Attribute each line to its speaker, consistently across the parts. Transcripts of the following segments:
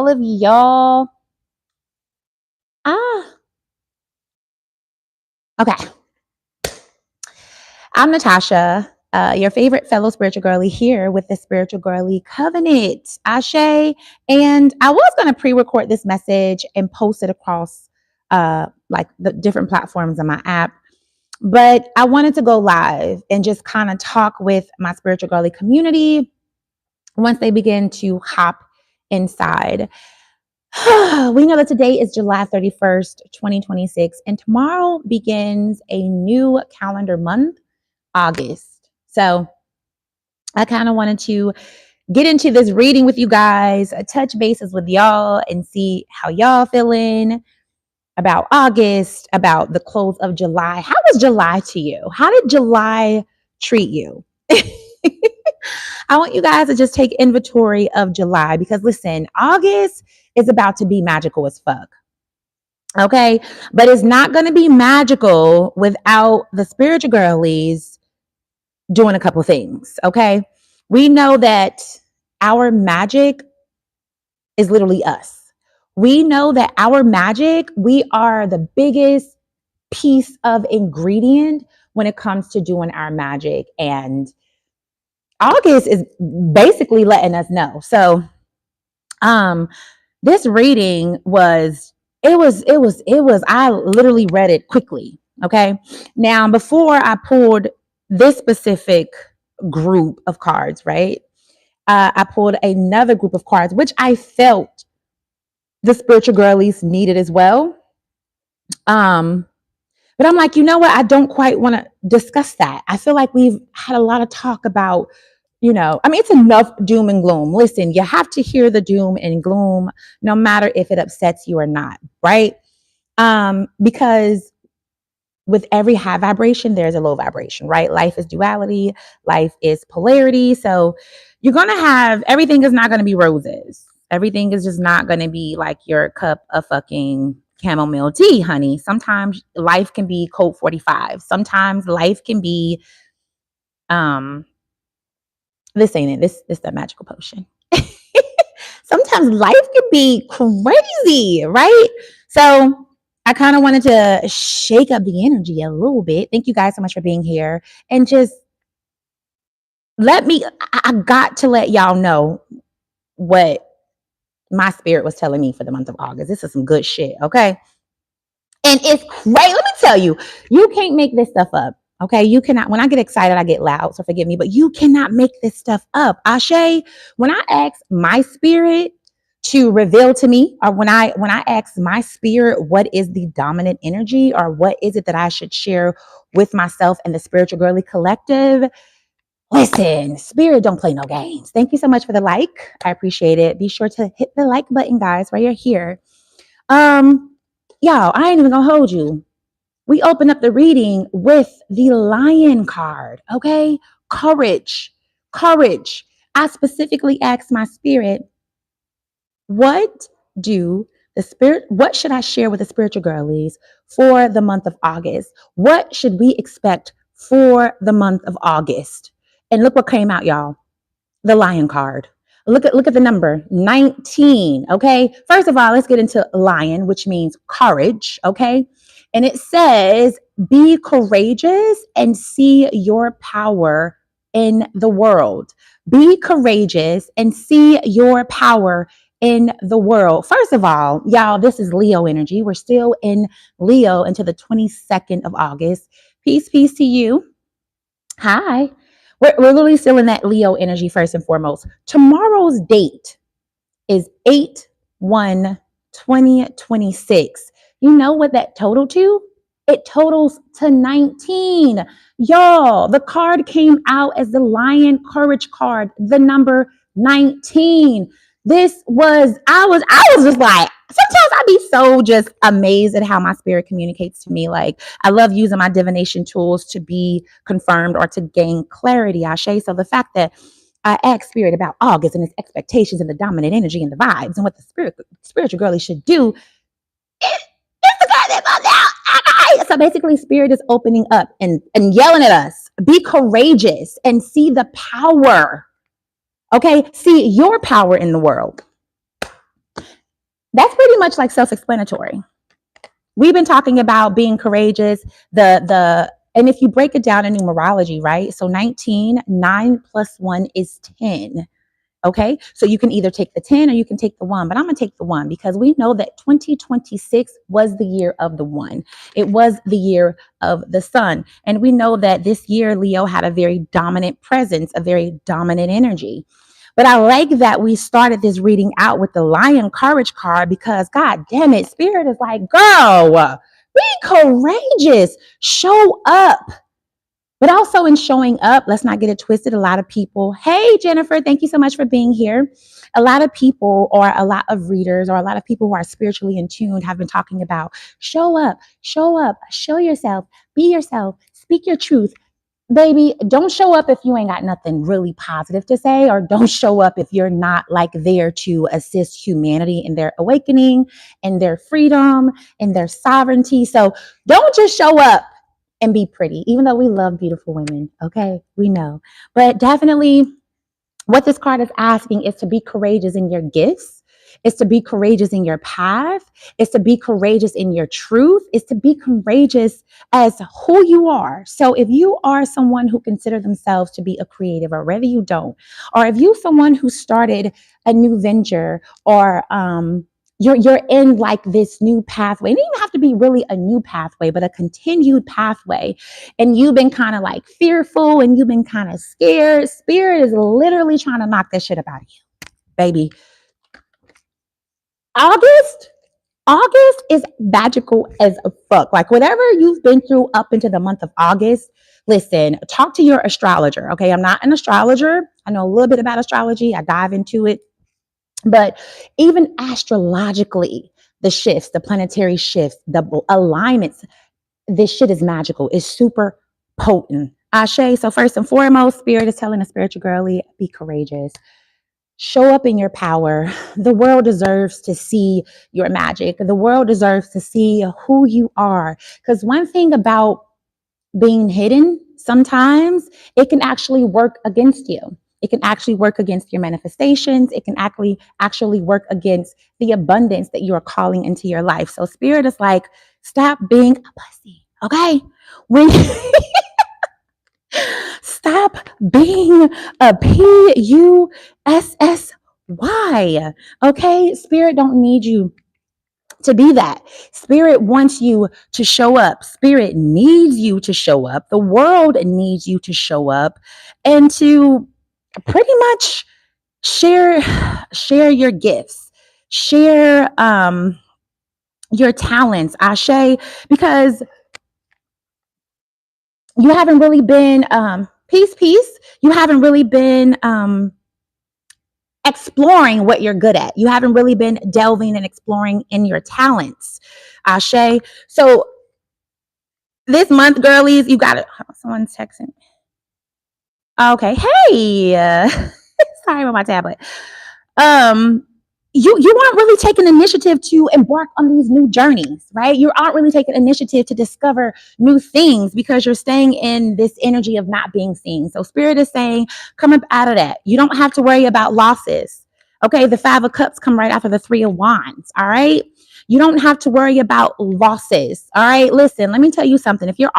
Speaker 1: all of y'all. Okay. I'm Natasha, your favorite fellow spiritual girly here with the Spiritual Girlie Covenant, Ashe. And I was going to pre-record this message and post it across like the different platforms on my app. But I wanted to go live and just kind of talk with my spiritual girly community once they begin to hop inside. We know that today is July 31st, 2026, and tomorrow begins a new calendar month, August. So I kind of wanted to get into this reading with you guys, touch bases with y'all, and see how y'all feeling about August, about the close of July. How was July to you? How did July treat you? I want you guys to just take inventory of July because listen, August is about to be magical as fuck. Okay. But it's not going to be magical without the spiritual girlies doing a couple things. Okay. We know that our magic is literally us. We know that our magic, we are the biggest piece of ingredient when it comes to doing our magic. And August is basically letting us know. So, this reading I literally read it quickly. Okay. Now, before I pulled this specific group of cards, right? I pulled another group of cards, which I felt the spiritual girlies needed as well. But I'm like, you know what? I don't quite want to discuss that. I feel like we've had a lot of talk about, it's enough doom and gloom. Listen, you have to hear the doom and gloom, no matter if it upsets you or not, right? Because with every high vibration, there's a low vibration, right? Life is duality, life is polarity. So you're going to have, everything is not going to be roses. Everything is just not going to be like your cup of fucking chamomile tea, honey. Sometimes life can be Colt 45. Sometimes life can be, this ain't it. This that magical potion. Sometimes life can be crazy, right? So I kind of wanted to shake up the energy a little bit. Thank you guys so much for being here. And just I got to let y'all know what my spirit was telling me for the month of August. This is some good shit, okay? And it's crazy. Let me tell you, you can't make this stuff up. Okay, you cannot. When I get excited, I get loud, so forgive me, but you cannot make this stuff up. Ashe, when I ask my spirit to reveal to me, or when I ask my spirit what is the dominant energy, or what is it that I should share with myself and the Spiritual Girlie Collective, listen, spirit don't play no games. Thank you so much for the like. I appreciate it. Be sure to hit the like button, guys, while you're here. Y'all, I ain't even gonna hold you. We open up the reading with the Lion card, okay? Courage. I specifically asked my spirit, what should I share with the spiritual girlies for the month of August? What should we expect for the month of August? And look what came out, y'all. The Lion card. Look at the number 19. Okay. First of all, let's get into lion, which means courage. Okay. And it says, be courageous and see your power in the world. Be courageous and see your power in the world. First of all, y'all, this is Leo energy. We're still in Leo until the 22nd of August. Peace to you. Hi. We're literally still in that Leo energy first and foremost. Tomorrow's date is 8/1/2026. You know what that total to? It totals to 19. Y'all, the card came out as the Lion Courage card, the number 19. I was just like, sometimes I be so just amazed at how my spirit communicates to me. Like, I love using my divination tools to be confirmed or to gain clarity, Ashe. So the fact that I asked spirit about August and its expectations and the dominant energy and the vibes and what the spiritual girlie should do, it's the goddamn month now. Okay. So basically, spirit is opening up and yelling at us. Be courageous and see the power. Okay, see your power in the world. much like self-explanatory. We've been talking about being courageous, and if you break it down in numerology, right? So 19, 9 plus 1 is 10. Okay. So you can either take the 10 or you can take the 1, but I'm going to take the 1 because we know that 2026 was the year of the 1. It was the year of the sun. And we know that this year, Leo had a very dominant presence, a very dominant energy. But I like that we started this reading out with the Lion Courage card because, God damn it, Spirit is like, girl, be courageous, show up. But also in showing up, let's not get it twisted. A lot of people, hey, Jennifer, thank you so much for being here. A lot of people, or a lot of readers, or a lot of people who are spiritually in tune have been talking about show up, show yourself, be yourself, speak your truth. Baby, don't show up if you ain't got nothing really positive to say, or don't show up if you're not like there to assist humanity in their awakening and their freedom and their sovereignty. So don't just show up and be pretty, even though we love beautiful women. Okay, we know. But definitely what this card is asking is to be courageous in your gifts, is to be courageous in your path, is to be courageous in your truth, is to be courageous as who you are. So if you are someone who consider themselves to be a creative, or whether you don't, or if you someone who started a new venture, or you're in like this new pathway. It doesn't even have to be really a new pathway, but a continued pathway. And you've been kind of like fearful and you've been kind of scared. Spirit is literally trying to knock that shit up out of you, baby. August is magical as a fuck. Like whatever you've been through up into the month of August, listen, talk to your astrologer. Okay. I'm not an astrologer. I know a little bit about astrology. I dive into it. But even astrologically, the shifts, the planetary shifts, the alignments, this shit is magical. It's super potent. Ashe. So first and foremost, Spirit is telling a spiritual girly, be courageous. Show up in your power. The world deserves to see your magic. The world deserves to see who you are. Because one thing about being hidden, sometimes it can actually work against you. It can actually work against your manifestations. It can actually work against the abundance that you are calling into your life. So Spirit is like, stop being a pussy. Okay? When stop being a pussy. Okay? Spirit don't need you to be that. Spirit wants you to show up. Spirit needs you to show up. The world needs you to show up and to pretty much share your gifts, share your talents, Ashe, because you haven't really been peace. You haven't really been exploring what you're good at. You haven't really been delving and exploring in your talents, Ashe. So this month, girlies, you got it. Someone's texting. Okay. Hey, sorry about my tablet. You aren't really taking initiative to embark on these new journeys, right? You aren't really taking initiative to discover new things because you're staying in this energy of not being seen. So Spirit is saying, come up out of that. You don't have to worry about losses. Okay, the 5 of Cups come right after the 3 of Wands. All right. You don't have to worry about losses. All right. Listen, let me tell you something. If your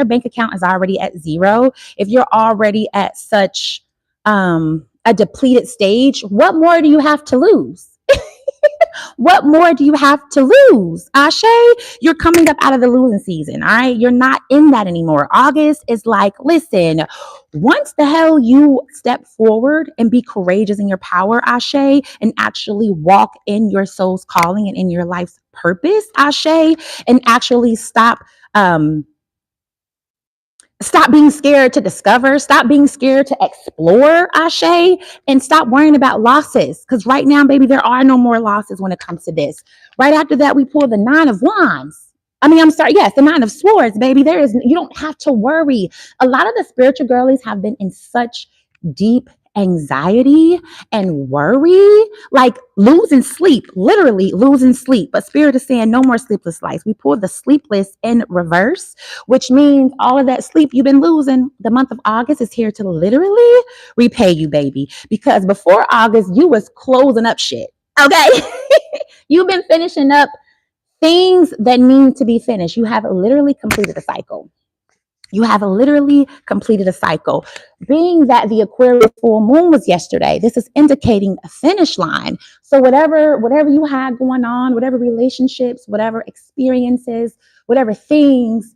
Speaker 1: bank account is already at 0, if you're already at such a depleted stage, what more do you have to lose? What more do you have to lose? Ashe, you're coming up out of the losing season. All right. You're not in that anymore. August is like, listen, once the hell you step forward and be courageous in your power, Ashe, and actually walk in your soul's calling and in your life's purpose, Ashe, and actually stop being scared to discover, stop being scared to explore, Ashe, and stop worrying about losses. Because right now, baby, there are no more losses when it comes to this. Right after that, we pull the 9 of Wands. Yes, the 9 of Swords, baby. You don't have to worry. A lot of the spiritual girlies have been in such deep anxiety and worry, like losing sleep, literally losing sleep. But Spirit is saying no more sleepless nights. We pulled the sleepless in reverse, which means all of that sleep you've been losing, the month of August is here to literally repay you, baby. Because before August, you was closing up shit. Okay. You've been finishing up things that need to be finished. You have literally completed a cycle. You have literally completed a cycle. Being that the Aquarius full moon was yesterday, this is indicating a finish line. So whatever you had going on, whatever relationships, whatever experiences, whatever things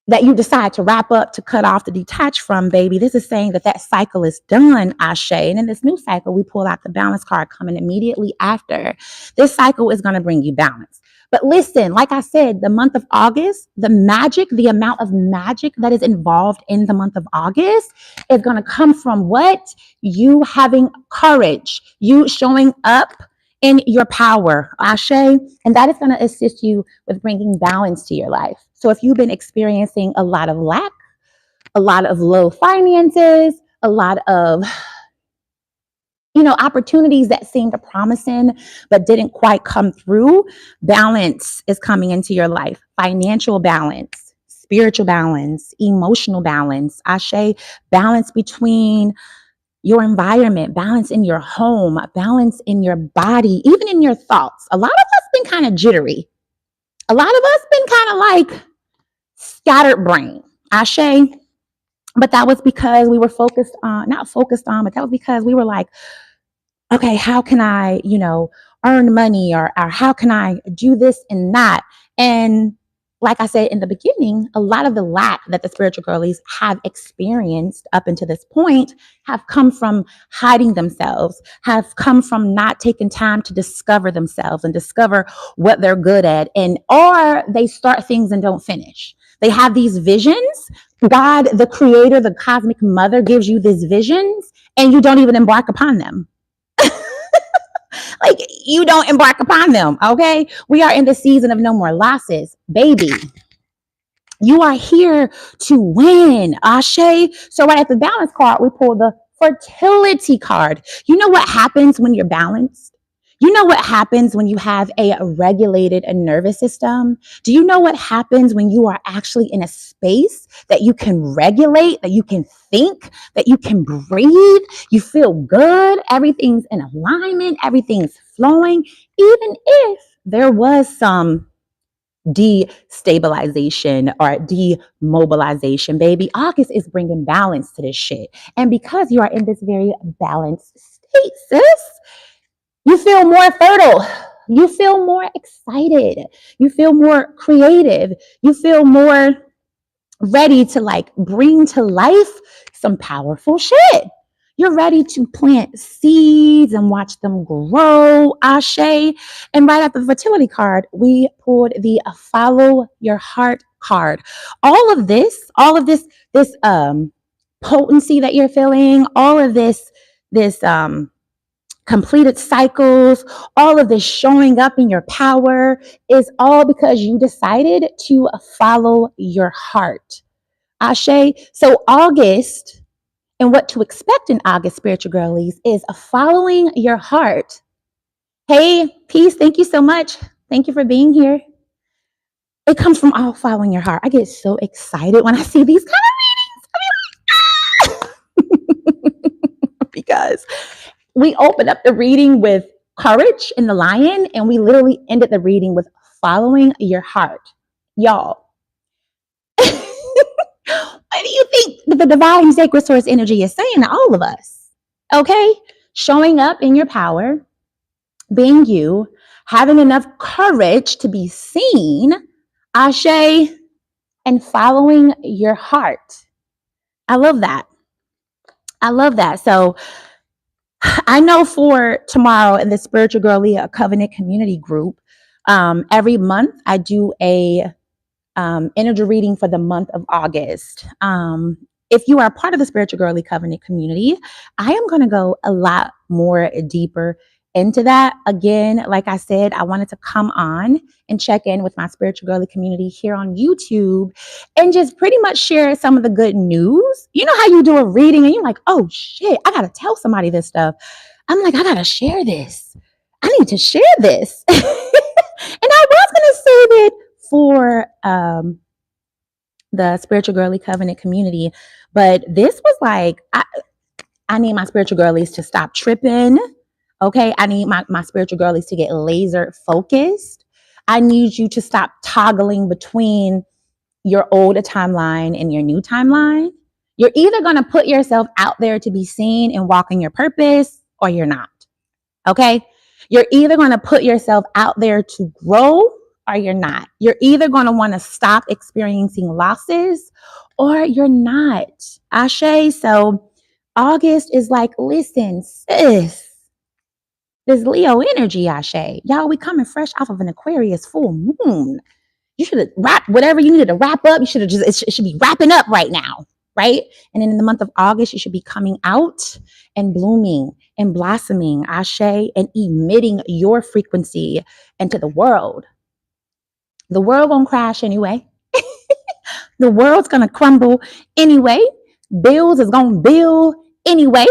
Speaker 1: that you decide to wrap up, to cut off, to detach from, baby, this is saying that that cycle is done, Ashe. And in this new cycle, we pull out the balance card coming immediately after. This cycle is going to bring you balance. But listen, like I said, the month of August, the amount of magic that is involved in the month of August is going to come from what? You having courage, you showing up in your power, Ashe, and that is going to assist you with bringing balance to your life. So if you've been experiencing a lot of lack, a lot of low finances, a lot of opportunities that seemed promising but didn't quite come through, balance is coming into your life. Financial balance, spiritual balance, emotional balance, Ashe, balance between your environment, balance in your home, balance in your body, even in your thoughts. A lot of us been kind of jittery. A lot of us been kind of like scattered brain, Ashe. But that was because we were not focused on, but that was because we were like, okay, how can I, earn money, or how can I do this and that? And like I said in the beginning, a lot of the lack that the spiritual girlies have experienced up until this point have come from hiding themselves, have come from not taking time to discover themselves and discover what they're good at. Or they start things and don't finish. They have these visions. God, the creator, the cosmic mother, gives you these visions and you don't even embark upon them. Like, you don't embark upon them, okay? We are in the season of no more losses. Baby, you are here to win, Ashe. So right at the balance card, we pull the fertility card. You know what happens when you're balanced? You know what happens when you have a regulated nervous system? Do you know what happens when you are actually in a space that you can regulate, that you can think, that you can breathe? You feel good. Everything's in alignment. Everything's flowing. Even if there was some destabilization or demobilization, baby, August is bringing balance to this shit. And because you are in this very balanced state, sis, you feel more fertile. You feel more excited. You feel more creative. You feel more ready to like bring to life some powerful shit. You're ready to plant seeds and watch them grow, Ashe. And right after the fertility card, we pulled the follow your heart card. All of this potency that you're feeling, all of this completed cycles, all of this showing up in your power is all because you decided to follow your heart. Ashe. So August, and what to expect in August, spiritual girlies, is following your heart. Hey, peace. Thank you so much. Thank you for being here. It comes from all following your heart. I get so excited when I see these kind of readings. Because we opened up the reading with courage in the lion, and we literally ended the reading with following your heart. Y'all, what do you think the divine sacred source energy is saying to all of us? Okay? Showing up in your power, being you, having enough courage to be seen, Ashe, and following your heart. I love that. I love that. So I know for tomorrow in the Spiritual Girlie Covenant community group, every month I do a energy reading for the month of August. If you are a part of the Spiritual Girlie Covenant community, I am going to go a lot more deeper into that. Again, like I said, I wanted to come on and check in with my Spiritual Girlie community here on YouTube and just pretty much share some of the good news. You know how you do a reading and you're like, oh shit, I got to tell somebody this stuff. I'm like, I got to share this. I need to share this. And I was going to save it for the Spiritual Girlie Covenant community, but this was like, I need my spiritual girlies to stop tripping. Okay. I need my spiritual girlies to get laser focused. I need you to stop toggling between your old timeline and your new timeline. You're either going to put yourself out there to be seen and walk in your purpose, or you're not. Okay. You're either going to put yourself out there to grow, or you're not. You're either going to want to stop experiencing losses, or you're not. Ashe. So August is like, listen, sis, this Leo energy, Ashe. Y'all, we coming fresh off of an Aquarius full moon. You should have wrapped whatever you needed to wrap up. You should have it should be wrapping up right now, right? And then in the month of August, you should be coming out and blooming and blossoming, Ashe, and emitting your frequency into the world. The world won't crash anyway. The world's gonna crumble anyway. Bills is gonna bill anyway.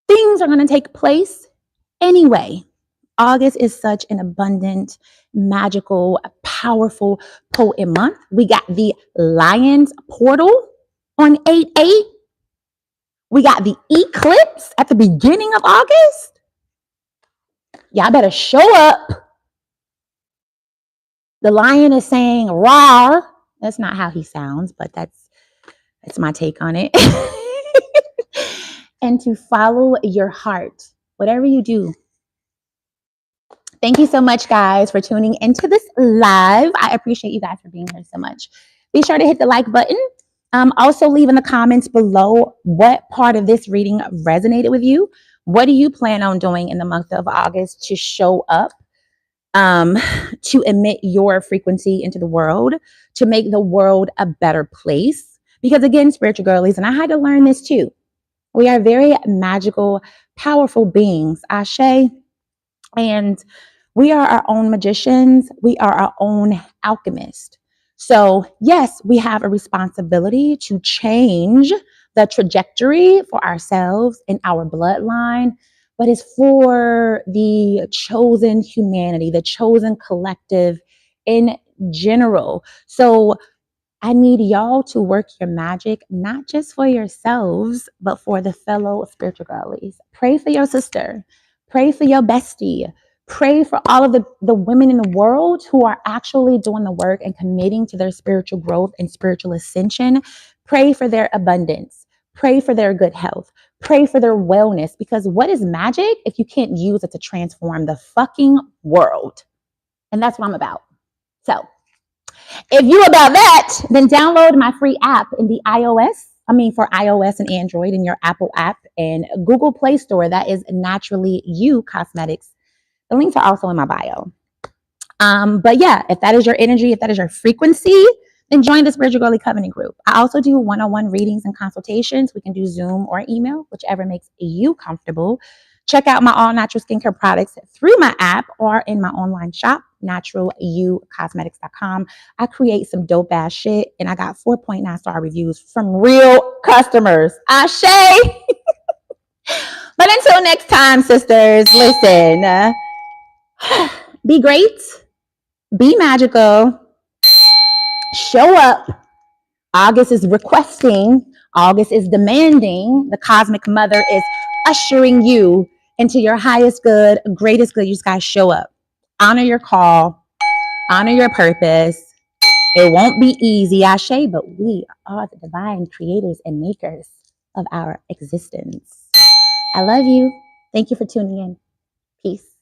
Speaker 1: Things are gonna take place anyway. August is such an abundant, magical, powerful, potent month. We got the Lion's portal on 8/8. We got the eclipse at the beginning of August. Y'all better show up. The lion is saying "rawr." That's not how he sounds, but that's my take on it. And to follow your heart, whatever you do. Thank you so much, guys, for tuning into this live. I appreciate you guys for being here so much. Be sure to hit the like button. Also, leave in the comments below what part of this reading resonated with you. What do you plan on doing in the month of August to show up, to emit your frequency into the world, to make the world a better place? Because again, spiritual girlies, and I had to learn this too, we are very magical, powerful beings, Ashe. And we are our own magicians. We are our own alchemists. So, yes, we have a responsibility to change the trajectory for ourselves and our bloodline, but it's for the chosen humanity, the chosen collective in general. So, I need y'all to work your magic, not just for yourselves, but for the fellow spiritual girlies. Pray for your sister. Pray for your bestie. Pray for all of the women in the world who are actually doing the work and committing to their spiritual growth and spiritual ascension. Pray for their abundance. Pray for their good health. Pray for their wellness. Because what is magic if you can't use it to transform the fucking world? And that's what I'm about. So, if you about that, then download my free app in the for iOS and Android in your Apple app and Google Play Store. That is Naturally You Cosmetics. The links are also in my bio. But yeah, if that is your energy, if that is your frequency, then join the Spiritual Girlie Covenant group. I also do one-on-one readings and consultations. We can do Zoom or email, whichever makes you comfortable. Check out my all-natural skincare products through my app or in my online shop, naturalcosmetics.com. I create some dope-ass shit, and I got 4.9-star reviews from real customers. Ashe! But until next time, sisters, listen. Be great. Be magical. Show up. August is requesting. August is demanding. The cosmic mother is ushering you into your highest good, greatest good. You just got to show up. Honor your call. Honor your purpose. It won't be easy, Ashe, but we are the divine creators and makers of our existence. I love you. Thank you for tuning in. Peace.